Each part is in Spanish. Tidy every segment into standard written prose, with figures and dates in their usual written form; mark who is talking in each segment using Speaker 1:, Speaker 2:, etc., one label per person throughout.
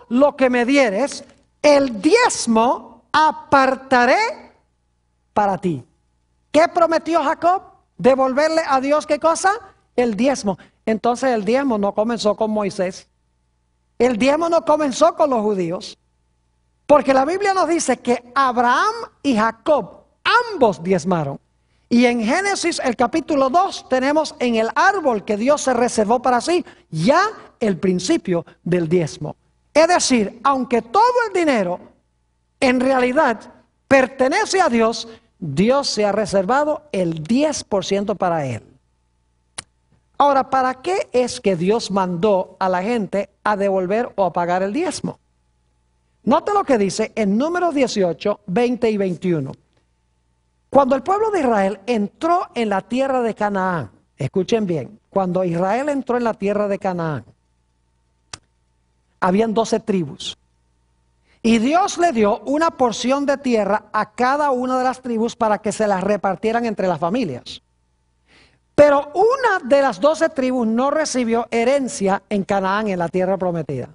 Speaker 1: lo que me dieres, el diezmo apartaré para ti. ¿Qué prometió Jacob? Devolverle a Dios, ¿qué cosa? El diezmo. Entonces el diezmo no comenzó con Moisés. El diezmo no comenzó con los judíos. Porque la Biblia nos dice que Abraham y Jacob ambos diezmaron. Y en Génesis el capítulo 2 tenemos en el árbol que Dios se reservó para sí ya el principio del diezmo. Es decir, aunque todo el dinero en realidad pertenece a Dios, Dios se ha reservado el 10% para él. Ahora, ¿para qué es que Dios mandó a la gente a devolver o a pagar el diezmo? Note lo que dice en Números 18, 20 y 21. Cuando el pueblo de Israel entró en la tierra de Canaán, escuchen bien, cuando Israel entró en la tierra de Canaán, habían 12 tribus. Y Dios le dio una porción de tierra a cada una de las tribus para que se las repartieran entre las familias. Pero una de las 12 tribus no recibió herencia en Canaán, en la tierra prometida.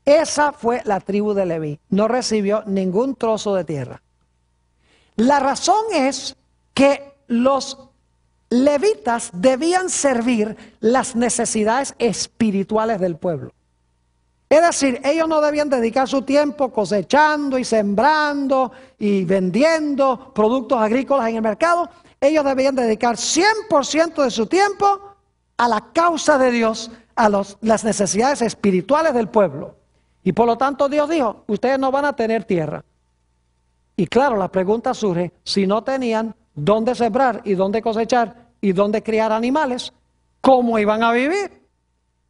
Speaker 1: Esa fue la tribu de Leví. No recibió ningún trozo de tierra. La razón es que los levitas debían servir las necesidades espirituales del pueblo. Es decir, ellos no debían dedicar su tiempo cosechando y sembrando y vendiendo productos agrícolas en el mercado. Ellos debían dedicar 100% de su tiempo a la causa de Dios, a las necesidades espirituales del pueblo. Y por lo tanto Dios dijo, ustedes no van a tener tierra. Y claro, la pregunta surge, si no tenían dónde sembrar y dónde cosechar y dónde criar animales, ¿cómo iban a vivir?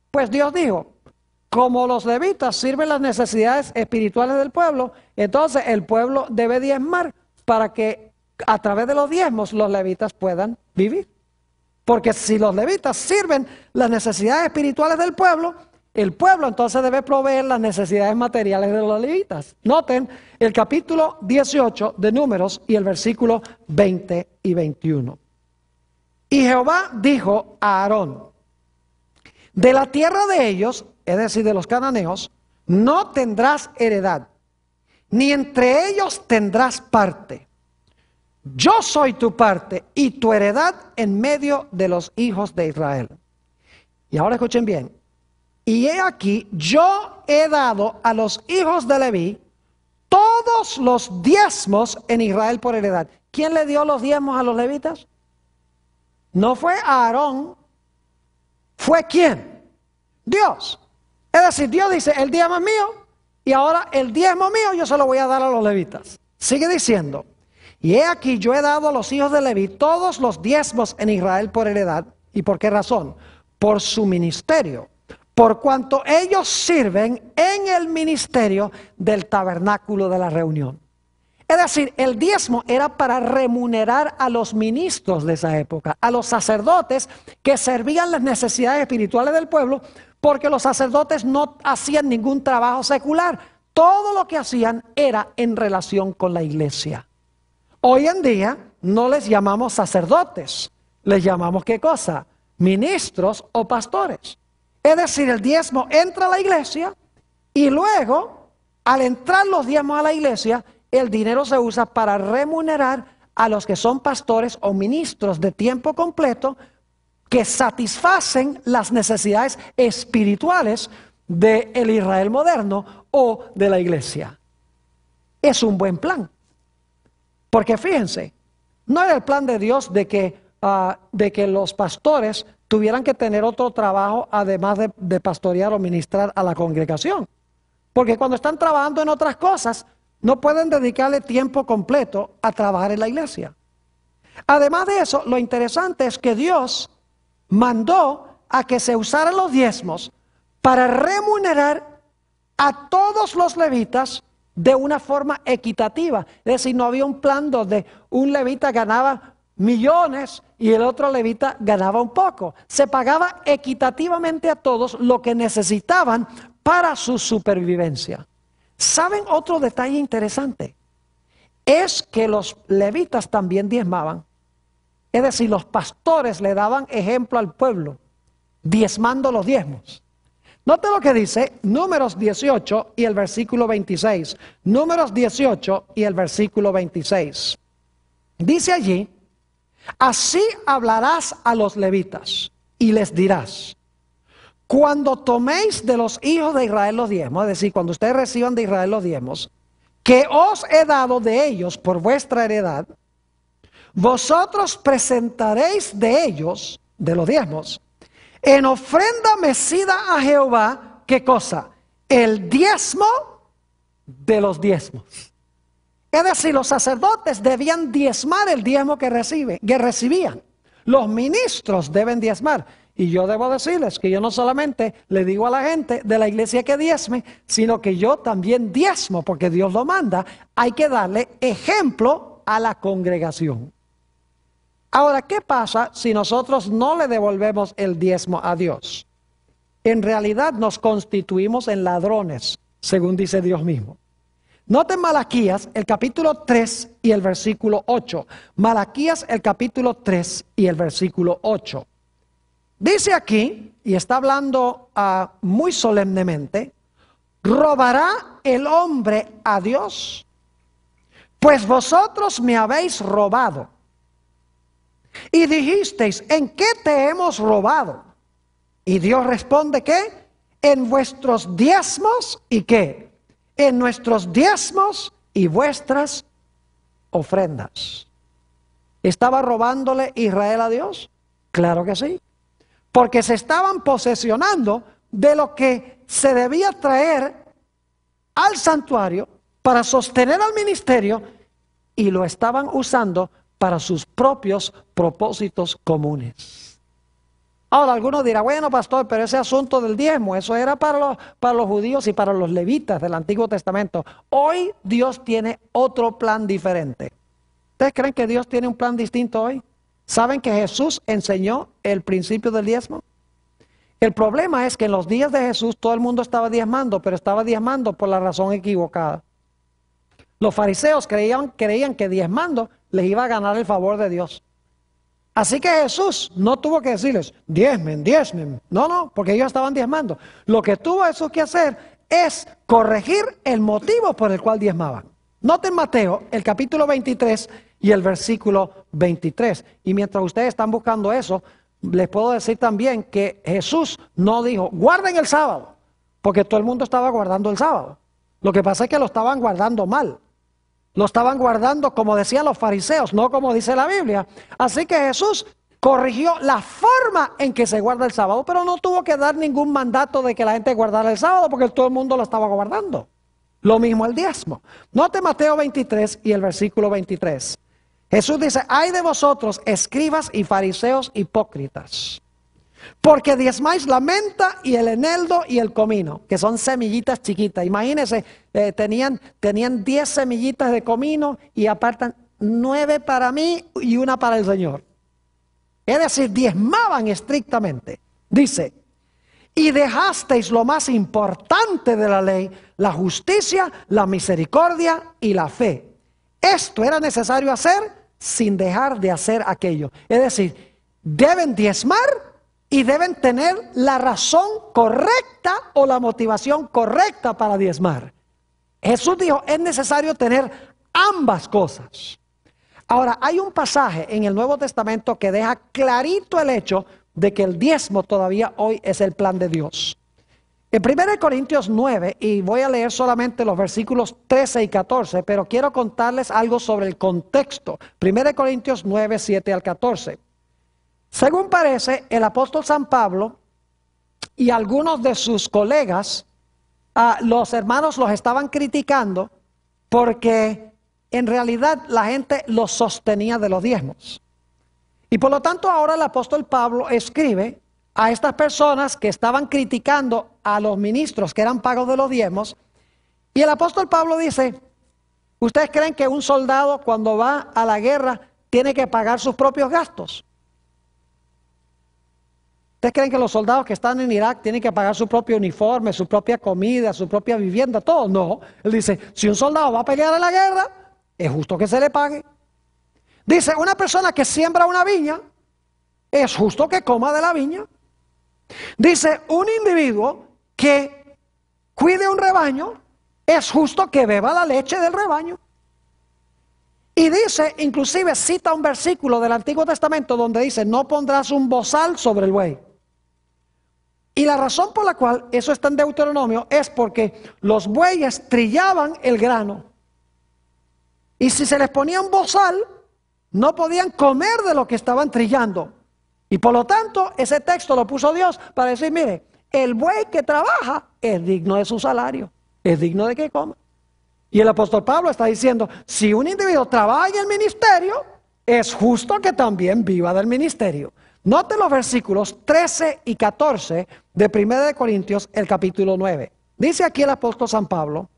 Speaker 1: Pues Dios dijo, como los levitas sirven las necesidades espirituales del pueblo, entonces el pueblo debe diezmar para que a través de los diezmos los levitas puedan vivir. Porque si los levitas sirven las necesidades espirituales del pueblo, el pueblo entonces debe proveer las necesidades materiales de los levitas. Noten el capítulo 18 de Números y el versículo 20 y 21. Y Jehová dijo a Aarón, de la tierra de ellos, es decir, de los cananeos, no tendrás heredad, ni entre ellos tendrás parte. Yo soy tu parte y tu heredad en medio de los hijos de Israel. Y ahora escuchen bien. Y he aquí, yo he dado a los hijos de Leví todos los diezmos en Israel por heredad. ¿Quién le dio los diezmos a los levitas? No fue Aarón. ¿Fue quién? Dios. Es decir, Dios dice, el diezmo es mío y ahora el diezmo mío yo se lo voy a dar a los levitas. Sigue diciendo, y he aquí yo he dado a los hijos de Leví todos los diezmos en Israel por heredad. ¿Y por qué razón? Por su ministerio. Por cuanto ellos sirven en el ministerio del tabernáculo de la reunión. Es decir, el diezmo era para remunerar a los ministros de esa época, a los sacerdotes que servían las necesidades espirituales del pueblo, porque los sacerdotes no hacían ningún trabajo secular. Todo lo que hacían era en relación con la iglesia. Hoy en día no les llamamos sacerdotes, les llamamos ¿qué cosa? Ministros o pastores. Es decir, el diezmo entra a la iglesia y luego, al entrar los diezmos a la iglesia, el dinero se usa para remunerar a los que son pastores o ministros de tiempo completo que satisfacen las necesidades espirituales del Israel moderno o de la iglesia. Es un buen plan. Porque fíjense, no era el plan de Dios de que los pastores tuvieran que tener otro trabajo además de pastorear o ministrar a la congregación. Porque cuando están trabajando en otras cosas, no pueden dedicarle tiempo completo a trabajar en la iglesia. Además de eso, lo interesante es que Dios mandó a que se usaran los diezmos para remunerar a todos los levitas de una forma equitativa. Es decir, no había un plan donde un levita ganaba millones y el otro levita ganaba un poco. Se pagaba equitativamente a todos lo que necesitaban para su supervivencia. ¿Saben otro detalle interesante? Es que los levitas también diezmaban. Es decir, los pastores le daban ejemplo al pueblo, diezmando los diezmos. Note lo que dice Números 18 y el versículo 26. Números 18 y el versículo 26. Dice allí: así hablarás a los levitas y les dirás: cuando toméis de los hijos de Israel los diezmos, es decir, cuando ustedes reciban de Israel los diezmos, que os he dado de ellos por vuestra heredad, vosotros presentaréis de ellos, de los diezmos, en ofrenda mecida a Jehová, ¿qué cosa? El diezmo de los diezmos. Es decir, los sacerdotes debían diezmar el diezmo que recibían. Los ministros deben diezmar. Y yo debo decirles que yo no solamente le digo a la gente de la iglesia que diezme, sino que yo también diezmo, porque Dios lo manda. Hay que darle ejemplo a la congregación. Ahora, ¿qué pasa si nosotros no le devolvemos el diezmo a Dios? En realidad nos constituimos en ladrones, según dice Dios mismo. Noten Malaquías, el capítulo 3 y el versículo 8. Malaquías, el capítulo 3 y el versículo 8. Dice aquí, y está hablando muy solemnemente: ¿robará el hombre a Dios? Pues vosotros me habéis robado. Y dijisteis: ¿en qué te hemos robado? Y Dios responde ¿qué? En vuestros diezmos y ¿qué? En nuestros diezmos y vuestras ofrendas. ¿Estaba robándole Israel a Dios? Claro que sí. Porque se estaban posesionando de lo que se debía traer al santuario para sostener al ministerio, y lo estaban usando para sus propios propósitos comunes. Ahora algunos dirán: bueno, pastor, pero ese asunto del diezmo, eso era para los judíos y para los levitas del Antiguo Testamento. Hoy Dios tiene otro plan diferente. ¿Ustedes creen que Dios tiene un plan distinto hoy? ¿Saben que Jesús enseñó el principio del diezmo? El problema es que en los días de Jesús todo el mundo estaba diezmando, pero estaba diezmando por la razón equivocada. Los fariseos creían que diezmando les iba a ganar el favor de Dios. Así que Jesús no tuvo que decirles: diezmen, diezmen. No, porque ellos estaban diezmando. Lo que tuvo Jesús que hacer es corregir el motivo por el cual diezmaban. Noten Mateo, el capítulo 23 y el versículo 23. Y mientras ustedes están buscando eso, les puedo decir también que Jesús no dijo: guarden el sábado, porque todo el mundo estaba guardando el sábado. Lo que pasa es que lo estaban guardando mal. Lo estaban guardando como decían los fariseos, no como dice la Biblia. Así que Jesús corrigió la forma en que se guarda el sábado, pero no tuvo que dar ningún mandato de que la gente guardara el sábado, porque todo el mundo lo estaba guardando. Lo mismo el diezmo. Note Mateo 23 y el versículo 23. Jesús dice: ay de vosotros, escribas y fariseos hipócritas, porque diezmáis la menta y el eneldo y el comino, que son semillitas chiquitas. Imagínense, tenían 10 semillitas de comino y apartan 9 para mí y 1 para el Señor. Es decir, diezmaban estrictamente. Dice: y dejasteis lo más importante de la ley, la justicia, la misericordia y la fe. Esto era necesario hacer sin dejar de hacer aquello. Es decir, deben diezmar y deben tener la razón correcta o la motivación correcta para diezmar. Jesús dijo: es necesario tener ambas cosas. Ahora, hay un pasaje en el Nuevo Testamento que deja clarito el hecho de que el diezmo todavía hoy es el plan de Dios. En 1 Corintios 9, y voy a leer solamente los versículos 13 y 14, pero quiero contarles algo sobre el contexto. 1 Corintios 9, 7 al 14. Según parece, el apóstol San Pablo y algunos de sus colegas, los hermanos los estaban criticando porque en realidad la gente los sostenía de los diezmos. Y por lo tanto ahora el apóstol Pablo escribe a estas personas que estaban criticando a los ministros que eran pagos de los diezmos. Y el apóstol Pablo dice: ¿ustedes creen que un soldado cuando va a la guerra tiene que pagar sus propios gastos? ¿Ustedes creen que los soldados que están en Irak tienen que pagar su propio uniforme, su propia comida, su propia vivienda, todo? No. Él dice: si un soldado va a pelear en la guerra, es justo que se le pague. Dice: una persona que siembra una viña, es justo que coma de la viña. Dice: un individuo que cuide un rebaño, es justo que beba la leche del rebaño. Y dice, inclusive cita un versículo del Antiguo Testamento donde dice, no pondrás un bozal sobre el buey. Y la razón por la cual eso está en Deuteronomio es porque los bueyes trillaban el grano. Y si se les ponía un bozal, no podían comer de lo que estaban trillando. Y por lo tanto, ese texto lo puso Dios para decir, mire, el buey que trabaja es digno de su salario, es digno de que coma. Y el apóstol Pablo está diciendo, si un individuo trabaja en el ministerio, es justo que también viva del ministerio. Note los versículos 13 y 14 de 1 de Corintios, el capítulo 9. Dice aquí el apóstol San Pablo,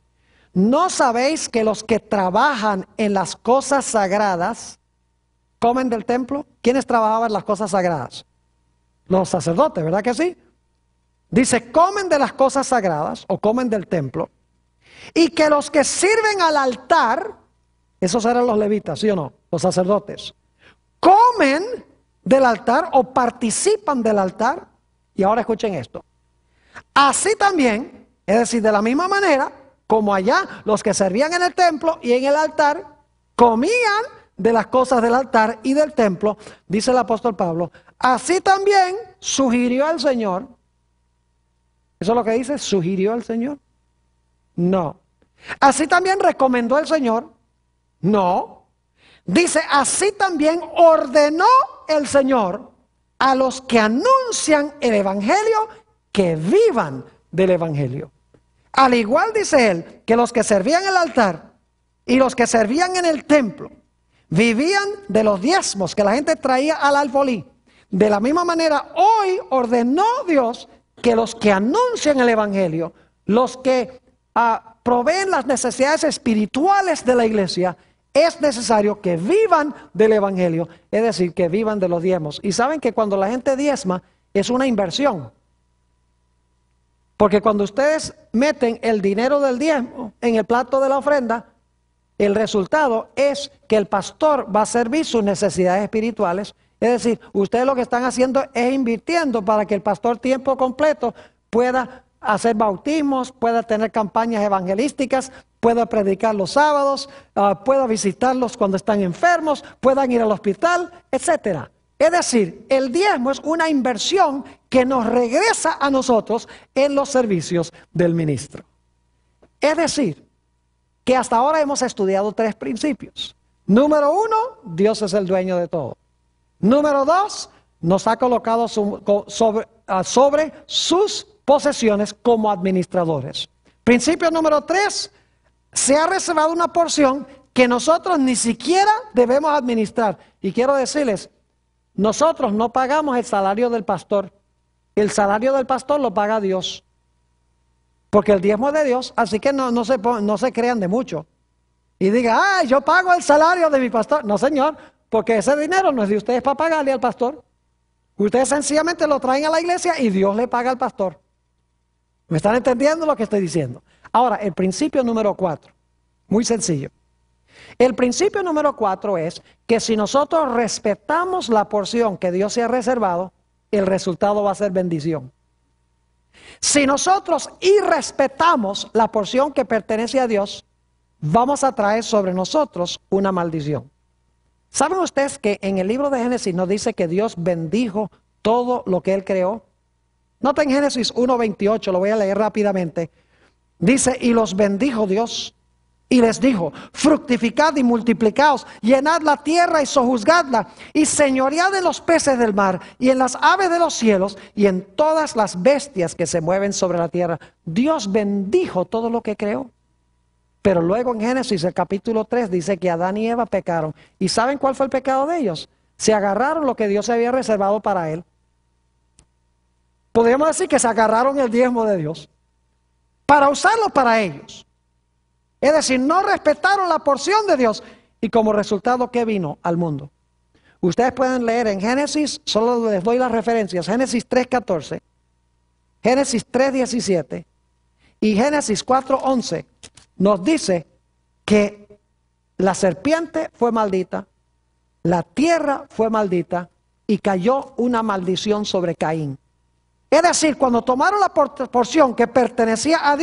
Speaker 1: ¿no sabéis que los que trabajan en las cosas sagradas comen del templo? ¿Quiénes trabajaban en las cosas sagradas? Los sacerdotes, ¿verdad que sí? Dice, comen de las cosas sagradas o comen del templo. Y que los que sirven al altar, esos eran los levitas, ¿sí o no? Los sacerdotes, comen del altar o participan del altar. Y ahora escuchen esto. Así también, es decir, de la misma manera, como allá los que servían en el templo y en el altar, comían de las cosas del altar y del templo, dice el apóstol Pablo, así también sugirió al Señor. ¿Eso es lo que dice? ¿Sugirió al Señor? No. ¿Así también recomendó el Señor? No. Dice, así también ordenó el Señor a los que anuncian el Evangelio que vivan del Evangelio. Al igual dice él que los que servían el altar y los que servían en el templo vivían de los diezmos que la gente traía al alfolí. De la misma manera, hoy ordenó Dios que los que anuncian el Evangelio, los que proveen las necesidades espirituales de la iglesia, es necesario que vivan del Evangelio, es decir, que vivan de los diezmos. Y saben que cuando la gente diezma es una inversión. Porque cuando ustedes meten el dinero del diezmo en el plato de la ofrenda, el resultado es que el pastor va a servir sus necesidades espirituales. Es decir, ustedes lo que están haciendo es invirtiendo para que el pastor tiempo completo pueda hacer bautismos, pueda tener campañas evangelísticas, pueda predicar los sábados, pueda visitarlos cuando están enfermos, puedan ir al hospital, etcétera. Es decir, el diezmo es una inversión que nos regresa a nosotros en los servicios del ministro. Es decir, que hasta ahora hemos estudiado 3 principios. Número 1, Dios es el dueño de todo. Número 2, nos ha colocado sobre sus posesiones como administradores. Principio número 3, se ha reservado una porción que nosotros ni siquiera debemos administrar. Y quiero decirles, nosotros no pagamos el salario del pastor. El salario del pastor lo paga Dios. Porque el diezmo es de Dios, así que no se crean de mucho. Y diga, yo pago el salario de mi pastor. No, señor, porque ese dinero no es de ustedes para pagarle al pastor. Ustedes sencillamente lo traen a la iglesia y Dios le paga al pastor. ¿Me están entendiendo lo que estoy diciendo? Ahora, el principio número 4, muy sencillo. El principio número 4 es que si nosotros respetamos la porción que Dios se ha reservado, el resultado va a ser bendición. Si nosotros irrespetamos la porción que pertenece a Dios, vamos a traer sobre nosotros una maldición. ¿Saben ustedes que en el libro de Génesis nos dice que Dios bendijo todo lo que Él creó? Noten Génesis 1:28, lo voy a leer rápidamente. Dice, y los bendijo Dios, y les dijo, fructificad y multiplicaos, llenad la tierra y sojuzgadla, y señoread en los peces del mar, y en las aves de los cielos, y en todas las bestias que se mueven sobre la tierra. Dios bendijo todo lo que creó. Pero luego en Génesis, el capítulo 3, dice que Adán y Eva pecaron. ¿Y saben cuál fue el pecado de ellos? Se agarraron lo que Dios había reservado para él. Podríamos decir que se agarraron el diezmo de Dios para usarlo para ellos. Es decir, no respetaron la porción de Dios. Y como resultado, ¿qué vino al mundo? Ustedes pueden leer en Génesis, solo les doy las referencias, Génesis 3:14, Génesis 3:17 y Génesis 4:11. Nos dice que la serpiente fue maldita, la tierra fue maldita y cayó una maldición sobre Caín. Es decir, cuando tomaron la porción que pertenecía a Dios,